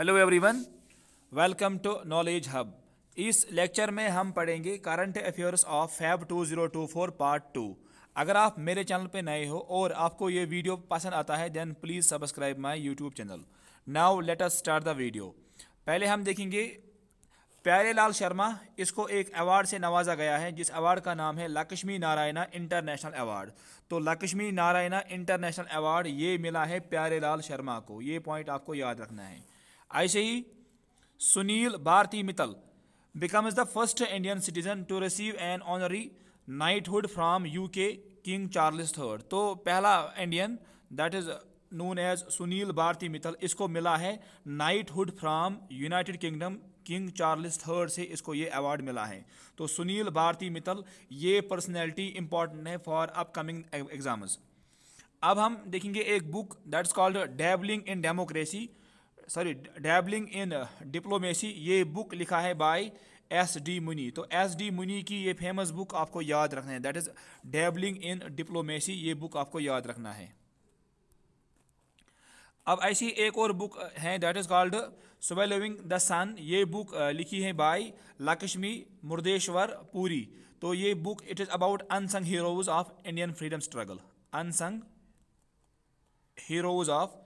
Hello everyone, welcome to knowledge hub. इस lecture में हम पढ़ेंगे current affairs of Feb 2024 part 2। अगर आप मेरे चैनल पे नए हो और आपको ये वीडियो पसंद आता है then please subscribe my YouTube channel. Now let us start the video. पहले हम देखेंगे प्यारेलाल शर्मा, इसको एक अवार्ड से नवाजा गया है जिस अवार्ड का नाम है लक्ष्मी नारायणा इंटरनेशनल अवार्ड। तो लक्ष्मी नारायणा इंटरनेशनल अवार्ड ये मिला है प्यारेलाल शर्मा को, ये पॉइंट आपको याद रखना है। ऐसे ही Sunil Bharti Mittal becomes the first Indian citizen to receive an honorary knighthood from UK King Charles III। तो पहला Indian that is known as Sunil Bharti Mittal, इसको मिला है knighthood from United Kingdom King Charles III से इसको ये अवार्ड मिला है। तो सुनील भारती मित्तल ये पर्सनैलिटी इंपॉर्टेंट है फॉर अपकमिंग एग्जाम्स। अब हम देखेंगे एक book that's called dabbling in diplomacy. ये बुक लिखा है बाय SD मुनी। तो SD मुनी की ये फेमस बुक आपको याद रखना है, दैट इज डैबलिंग इन डिप्लोमेसी। ये बुक आपको याद रखना है। अब ऐसी एक और बुक है दैट इज कॉल्ड स्वैलोइंग द सन। ये बुक लिखी है बाय लक्ष्मी मुर्देश्वर पुरी। तो ये book it is about unsung heroes of Indian freedom struggle, unsung heroes of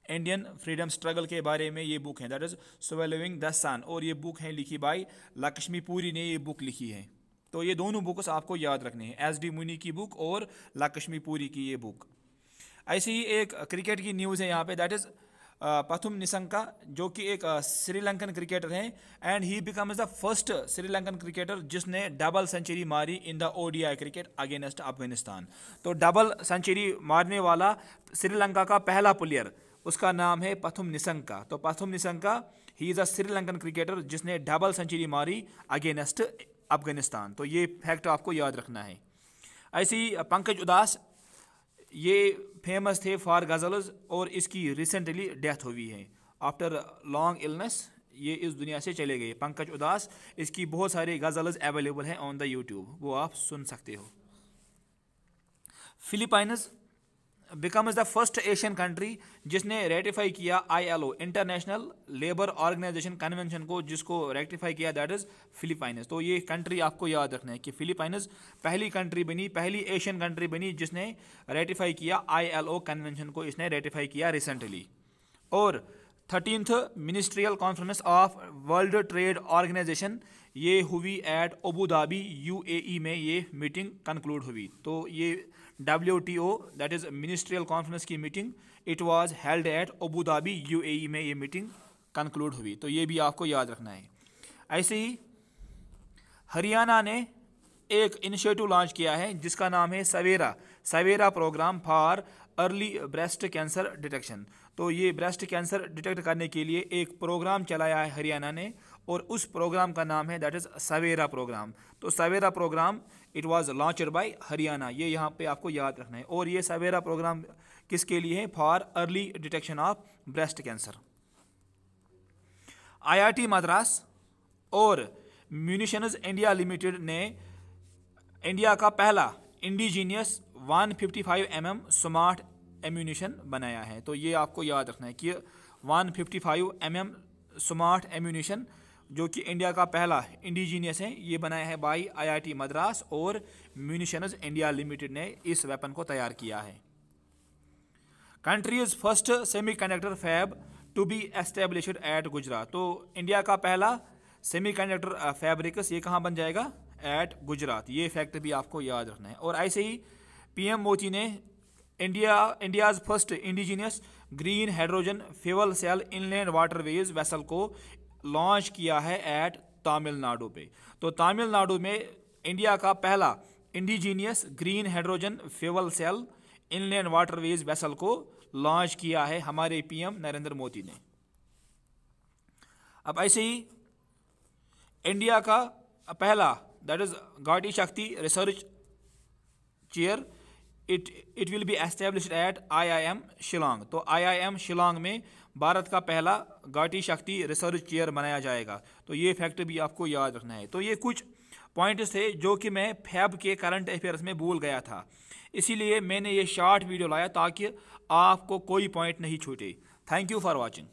Indian freedom struggle के बारे में ये बुक है, दैट इज स्वैलोइंग द सन। और ये बुक है लिखी बाय लक्ष्मी पुरी ने ये बुक लिखी है। तो ये दोनों बुक्स आपको याद रखने हैं, SD मुनी की बुक और लक्ष्मी पुरी की ये बुक। ऐसे ही एक क्रिकेट की न्यूज़ है यहाँ पे, दैट इज पथुम निशंका, जो कि एक श्रीलंकन क्रिकेटर हैं and he becomes the first Sri Lankan cricketer जिसने डबल सेंचुरी मारी in the ODI cricket against Afghanistan. तो डबल सेंचुरी मारने वाला श्रीलंका का पहला प्लेयर, उसका नाम है पथुम निशंका। तो Pathum Nissanka he is a Sri Lankan cricketer जिसने डबल सेंचुरी मारी अगेंस्ट अफगानिस्तान। तो ये फैक्ट आपको याद रखना है। ऐसे ही पंकज उदास, ये फेमस थे फॉर गज़ल्स और इसकी रिसेंटली डेथ हुई है आफ्टर लॉन्ग इलनेस। ये इस दुनिया से चले गए पंकज उदास। इसकी बहुत सारी गज़ल्स अवेलेबल हैं ऑन द यूट्यूब, वो आप सुन सकते हो। Philippines becomes the first Asian country जिसने रेटिफाई किया ILO International Labour Organization convention को, जिसको रेटिफाई किया दैट इज फिलीपाइंस। तो ये कंट्री आपको याद रखना है कि फिलीपाइंस पहली कंट्री बनी, पहली एशियन कंट्री बनी जिसने रेटिफाई किया ILO कन्वेंशन को, इसने रेटिफाई किया रिसेंटली। और 13th ministerial conference of World Trade Organization ये हुई एट अबू धाबी UAE में, ये मीटिंग कंक्लूड हुई। तो ये WTO that is ministerial conference की meeting it was held at Abu Dhabi UAE में ये मीटिंग कंक्लूड हुई। तो ये भी आपको याद रखना है। ऐसे ही हरियाणा ने एक इनिशिएटिव लॉन्च किया है जिसका नाम है Savera programme for early breast cancer detection. तो ये ब्रेस्ट कैंसर डिटेक्ट करने के लिए एक प्रोग्राम चलाया है हरियाणा ने और उस प्रोग्राम का नाम है दैट इज सवेरा प्रोग्राम। तो Savera programme it was launched by Haryana, ये यहाँ पे आपको याद रखना है। और ये सवेरा प्रोग्राम किसके लिए है? For early detection of breast cancer. IIT Madras और म्यूनिशंस इंडिया लिमिटेड ने इंडिया का पहला इंडिजीनियस 155 mm स्मार्ट एम्यूनिशन बनाया है। तो ये आपको याद रखना है कि 155 mm स्मार्ट एम्यूनिशन जो कि इंडिया का पहला इंडिजीनियस है, ये बनाया है बाय IIT मद्रास और म्यूनिशंस इंडिया लिमिटेड ने इस वेपन को तैयार किया है। Country's first semiconductor fab to be established at Gujarat. तो इंडिया का पहला सेमीकंडक्टर फैब्रिक्स ये कहाँ बन जाएगा? एट गुजरात। ये फैक्ट भी आपको याद रखना है। और ऐसे ही PM मोदी ने India's first indigenous green hydrogen fuel cell inland waterways vessel को लॉन्च किया है एट तमिलनाडु पे। तो तमिलनाडु में इंडिया का पहला indigenous green hydrogen fuel cell inland waterways vessel को लॉन्च किया है हमारे PM नरेंद्र मोदी ने। अब ऐसे ही इंडिया का पहला that is Gati Shakti research chair it will be established at IIM Shillong. तो IIM शिलांग में भारत का पहला घाटी शक्ति रिसर्च चेयर बनाया जाएगा। तो ये फैक्ट भी आपको याद रखना है। तो ये कुछ पॉइंट्स थे जो कि मैं फैब के करंट अफेयर्स में भूल गया था, इसीलिए मैंने ये शॉर्ट वीडियो लाया ताकि आपको कोई पॉइंट नहीं छूटे। Thank you for watching.